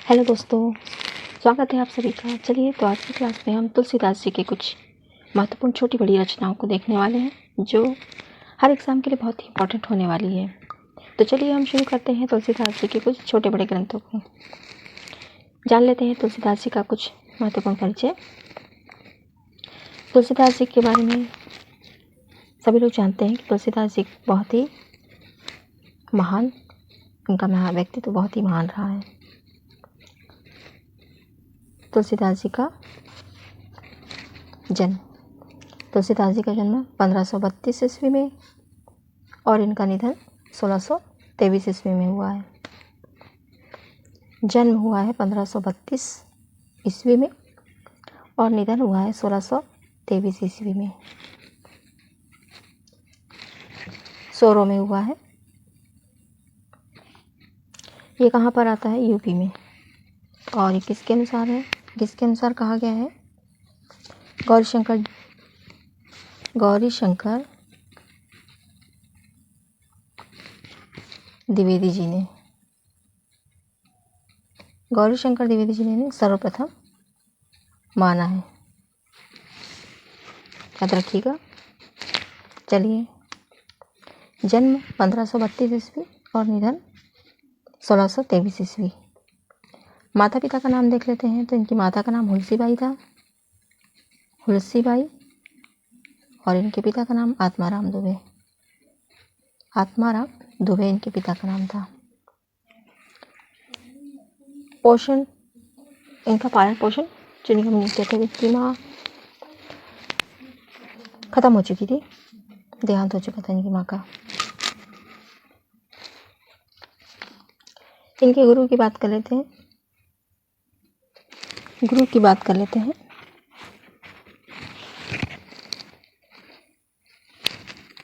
Hello दोस्तों, स्वागत है आप सभी का। चलिए तो आज की क्लास में हम तुलसीदास जी के कुछ महत्वपूर्ण छोटी बड़ी रचनाओं को देखने वाले हैं जो हर एग्ज़ाम के लिए बहुत ही इंपॉर्टेंट होने वाली है। तो चलिए हम शुरू करते हैं तुलसीदास जी के कुछ छोटे बड़े ग्रंथों को। जान लेते हैं तुलसीदास जी का कुछ महत्वपूर्ण परिचय। तुलसीदास जी के बारे में सभी लोग जानते हैं कि तुलसीदास जी बहुत ही महान, उनका व्यक्तित्व बहुत ही महान रहा है। तुलसीदास जी का जन्म 1532 ईस्वी में और इनका निधन 1623 ईस्वी में हुआ है। जन्म हुआ है 1532 ईस्वी में और निधन हुआ है 1623 ईस्वी में। सोरो में हुआ है। ये कहाँ पर आता है? यूपी में। और ये किसके अनुसार है? किसके अनुसार कहा गया है? गौरी शंकर द्विवेदी जी ने सर्वप्रथम माना है। याद रखिएगा। चलिए, जन्म 1532 ईस्वी और निधन 1623 ईस्वी। माता पिता का नाम देख लेते हैं। तो इनकी माता का नाम हुलसीबाई था, और इनके पिता का नाम आत्माराम दुबे इनके पिता का नाम था। पोषण, इनका पालन पोषण जिनका मृत्यु थे, इनकी माँ खत्म हो चुकी थी, देहांत हो चुका था इनकी माँ का। इनके गुरु की बात कर लेते हैं।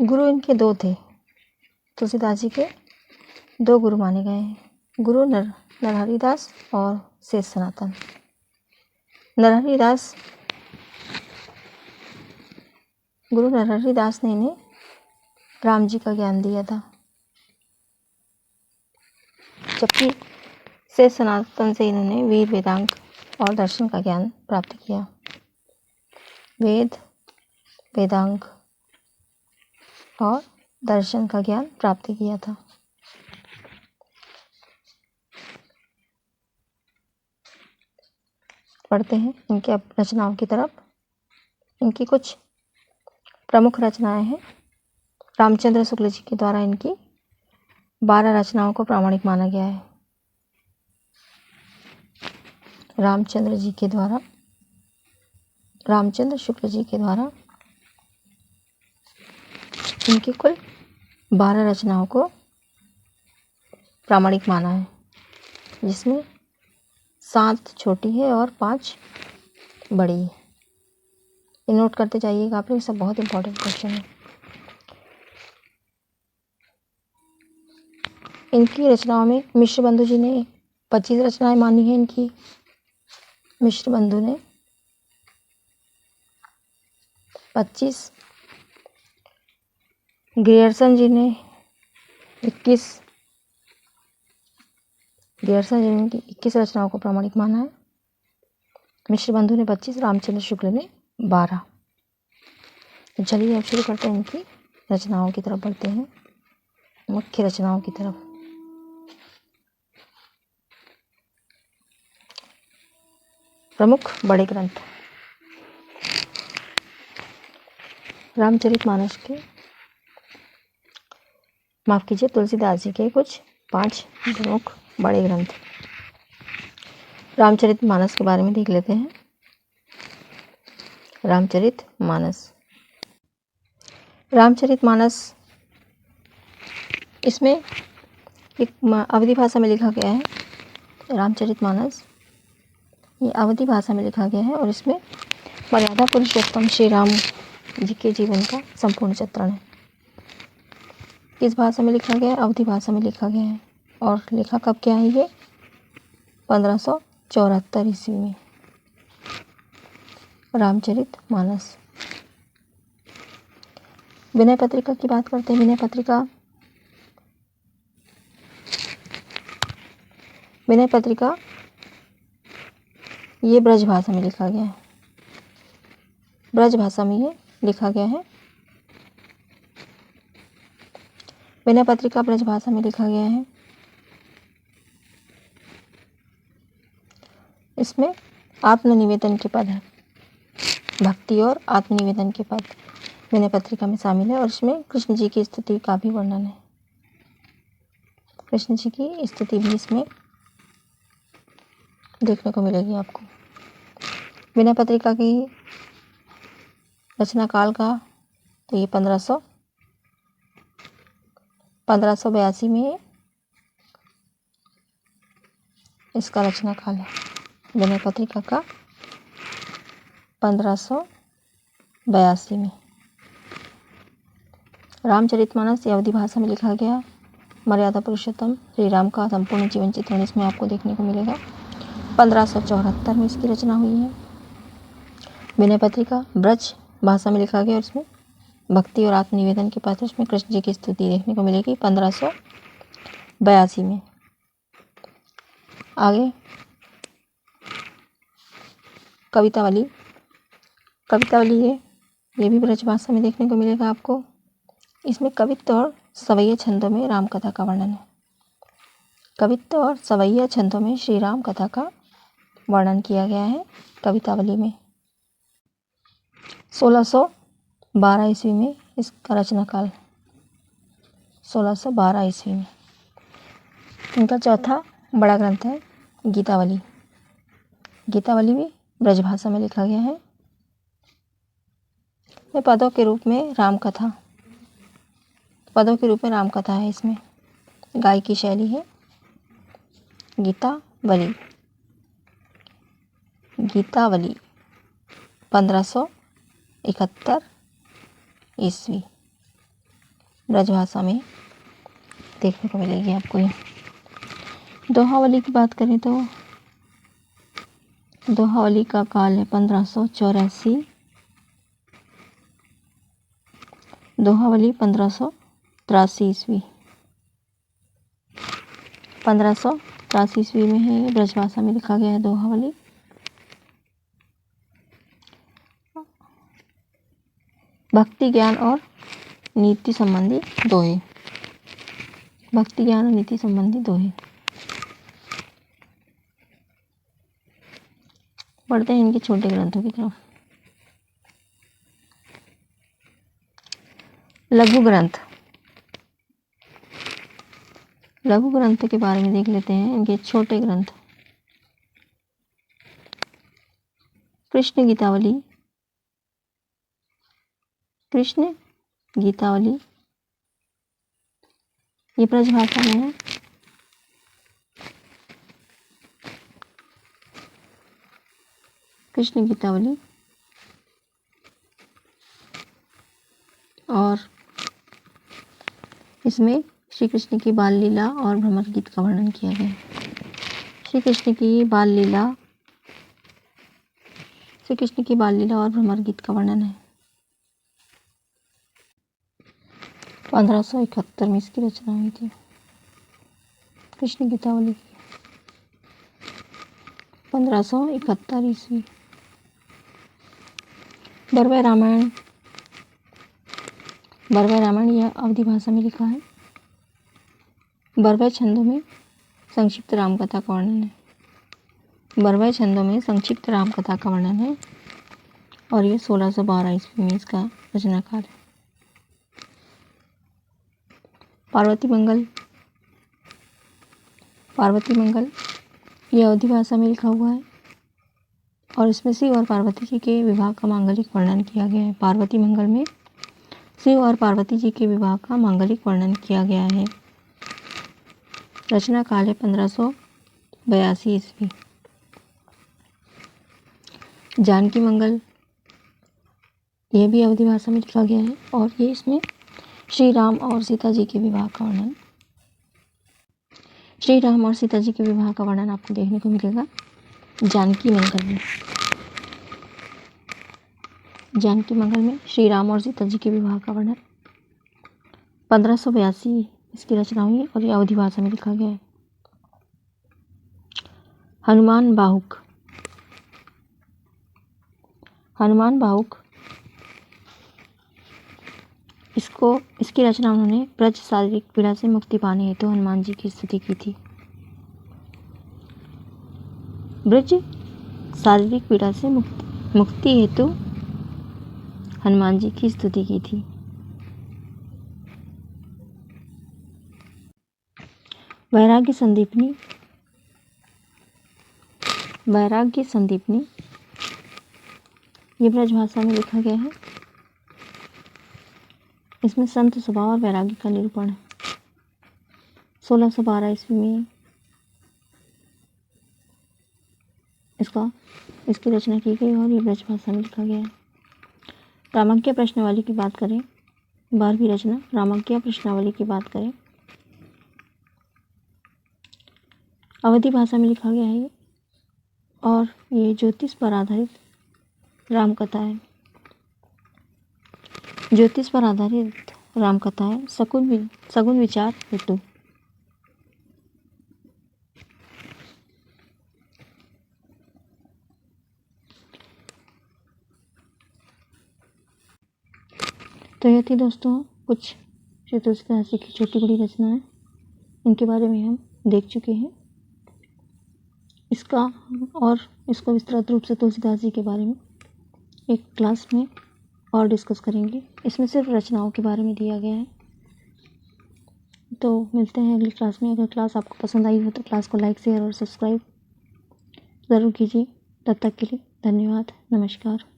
गुरु इनके दो थे। तुलसीदास जी के दो गुरु माने गए हैं। गुरु नरहरि दास और शेष सनातन। गुरु नरहरि दास ने इन्हें राम जी का ज्ञान दिया था, जबकि शेष सनातन से इन्होंने वेदांग और दर्शन का ज्ञान प्राप्त किया। वेदांग और दर्शन का ज्ञान प्राप्त किया था। पढ़ते हैं इनके रचनाओं की तरफ। इनकी कुछ प्रमुख रचनाएं हैं। रामचंद्र शुक्ल जी के द्वारा इनकी 12 रचनाओं को प्रामाणिक माना गया है। रामचंद्र शुक्ल जी के द्वारा इनकी कुल 12 रचनाओं को प्रामाणिक माना है, जिसमें 7 छोटी है और 5 बड़ी है। ये नोट करते जाइएगा आप लोग, सब बहुत इंपॉर्टेंट क्वेश्चन है। इनकी रचनाओं में मिश्र बंधु जी ने 25 रचनाएं मानी है। इनकी मिश्र बंधु ने 25, ग्रियर्सन जी ने 21 रचनाओं को प्रामाणिक माना है। मिश्र बंधु ने 25, रामचंद्र शुक्ल ने 12। तो चलिए अब शुरू करते हैं। इनकी रचनाओं की तरफ बढ़ते हैं, मुख्य रचनाओं की तरफ। प्रमुख बड़े ग्रंथ। तुलसीदास जी के कुछ 5 प्रमुख बड़े ग्रंथ। रामचरितमानस के बारे में देख लेते हैं। रामचरितमानस इसमें एक अवधी भाषा में लिखा गया है। रामचरितमानस ये अवधी भाषा में लिखा गया है और इसमें मर्यादा पुरुषोत्तम श्री राम जी के जीवन का संपूर्ण चित्रण है। किस भाषा में लिखा गया है? अवधी भाषा में लिखा गया है। और लिखा कब क्या है? ये 1574 ईस्वी में। रामचरितमानस। विनय पत्रिका की बात करते हैं। विनय पत्रिका ये ब्रज भाषा में लिखा गया है, ब्रज भाषा में ये लिखा गया है। विनय पत्रिका ब्रज भाषा में लिखा गया है। इसमें आत्मनिवेदन के पद है, भक्ति और आत्मनिवेदन के पद विनय पत्रिका में शामिल है। और इसमें कृष्ण जी की स्तुति का भी वर्णन है, कृष्ण जी की स्तुति भी इसमें देखने को मिलेगी आपको। विनय पत्रिका की रचना काल का तो ये 1582 में इसका रचना काल है। विनय पत्रिका का 1582 में। रामचरितमानस ये अवधी भाषा में लिखा गया। मर्यादा पुरुषोत्तम श्री राम का संपूर्ण जीवन चित्रण इसमें आपको देखने को मिलेगा। 1574 में इसकी रचना हुई है। विनय पत्रिका ब्रज भाषा में लिखा गया और इसमें भक्ति और आत्मनिवेदन के पात्र इसमें कृष्ण जी की स्तुति देखने को मिलेगी 1582 में। आगे कवितावली ये भी ब्रज भाषा में देखने को मिलेगा आपको। इसमें कवित्व और सवैया छंदों में राम कथा का वर्णन है। कवित्व और सवैया छंदों में श्री राम कथा का वर्णन किया गया है कवितावली में। 1612 ईस्वी में इसका रचना काल, 1612 ईस्वी में। इनका चौथा बड़ा ग्रंथ है गीतावली। गीतावली भी ब्रज भाषा में लिखा गया है। ये पदों के रूप में राम कथा है। इसमें गाय की शैली है। गीतावली 1571 ईस्वी ब्रज भाषा में देखने को मिलेगी आपको। ये दोहावली की बात करें तो दोहावली का काल है 1584। दोहावली 1583 ईस्वी 1583 ईस्वी में है। ब्रज भाषा में लिखा गया है दोहावली। भक्ति ज्ञान और नीति संबंधी दोहे। भक्ति ज्ञान और नीति संबंधी दोहे। बढ़ते हैं इनके छोटे ग्रंथों की तरफ। लघु ग्रंथ के बारे में देख लेते हैं। इनके छोटे ग्रंथ। कृष्ण गीतावली ये ब्रज भाषा में है। कृष्ण गीतावली और इसमें श्री कृष्ण की बाल लीला और भ्रमर गीत का वर्णन किया गया है। श्री कृष्ण की बाल लीला और भ्रमर गीत का वर्णन है। 1571 में इसकी रचना हुई थी कृष्ण गीतावली की। 1571 ईस्वी। बरवय रामायण यह अवधी भाषा में लिखा है। बरवय छंदों में संक्षिप्त रामकथा का वर्णन है। और ये 1612 ईस्वी में इसका रचना काल है। पार्वती मंगल ये अवधी भाषा में लिखा हुआ है और इसमें शिव और पार्वती जी के विवाह का मांगलिक वर्णन किया गया है। पार्वती मंगल में शिव और पार्वती जी के विवाह का मांगलिक वर्णन किया गया है। रचना काल है 1582 ईस्वी। जानकी मंगल यह भी अवधी भाषा में लिखा गया है और ये इसमें श्री राम और सीता जी के विवाह का वर्णन आपको देखने को मिलेगा जानकी मंगल में श्री राम और सीता जी के विवाह का वर्णन। 1582 इसकी रचना हुई और यह अवधी भाषा में लिखा गया है। हनुमान बाहुक हनुमान भावुक। इसकी रचना उन्होंने ब्रज शारीरिक पीड़ा से मुक्ति पाने हेतु हनुमान जी की स्तुति की थी। ब्रज शारीरिक पीड़ा से मुक्ति हेतु हनुमान जी की स्तुति की थी। वैराग्य संदीपनी। वैराग्य संदीपनी ये ब्रज भाषा में लिखा गया है। इसमें संत स्वभाव और वैराग्य का निरूपण है। 1612 ईस्वी में इसकी रचना की गई और ये ब्रज भाषा में लिखा गया है। रामाज्ञा प्रश्नावली की बात करें, 12वीं रचना रामाज्ञा प्रश्नावली की बात करें, अवधी भाषा में लिखा गया है और ये ज्योतिष पर आधारित रामकथा है। ज्योतिष पर आधारित रामकथा है। सगुन विचार हेतु। तो यह थी दोस्तों कुछ श्री तुलसीदास जी की छोटी बड़ी रचनाएं। इनके बारे में हम देख चुके हैं। इसको विस्तृत रूप से तुलसीदास जी के बारे में एक क्लास में और डिस्कस करेंगे। इसमें सिर्फ रचनाओं के बारे में दिया गया है। तो मिलते हैं अगली क्लास में। अगर क्लास आपको पसंद आई हो तो क्लास को लाइक शेयर और सब्सक्राइब ज़रूर कीजिए। तब तक के लिए धन्यवाद। नमस्कार।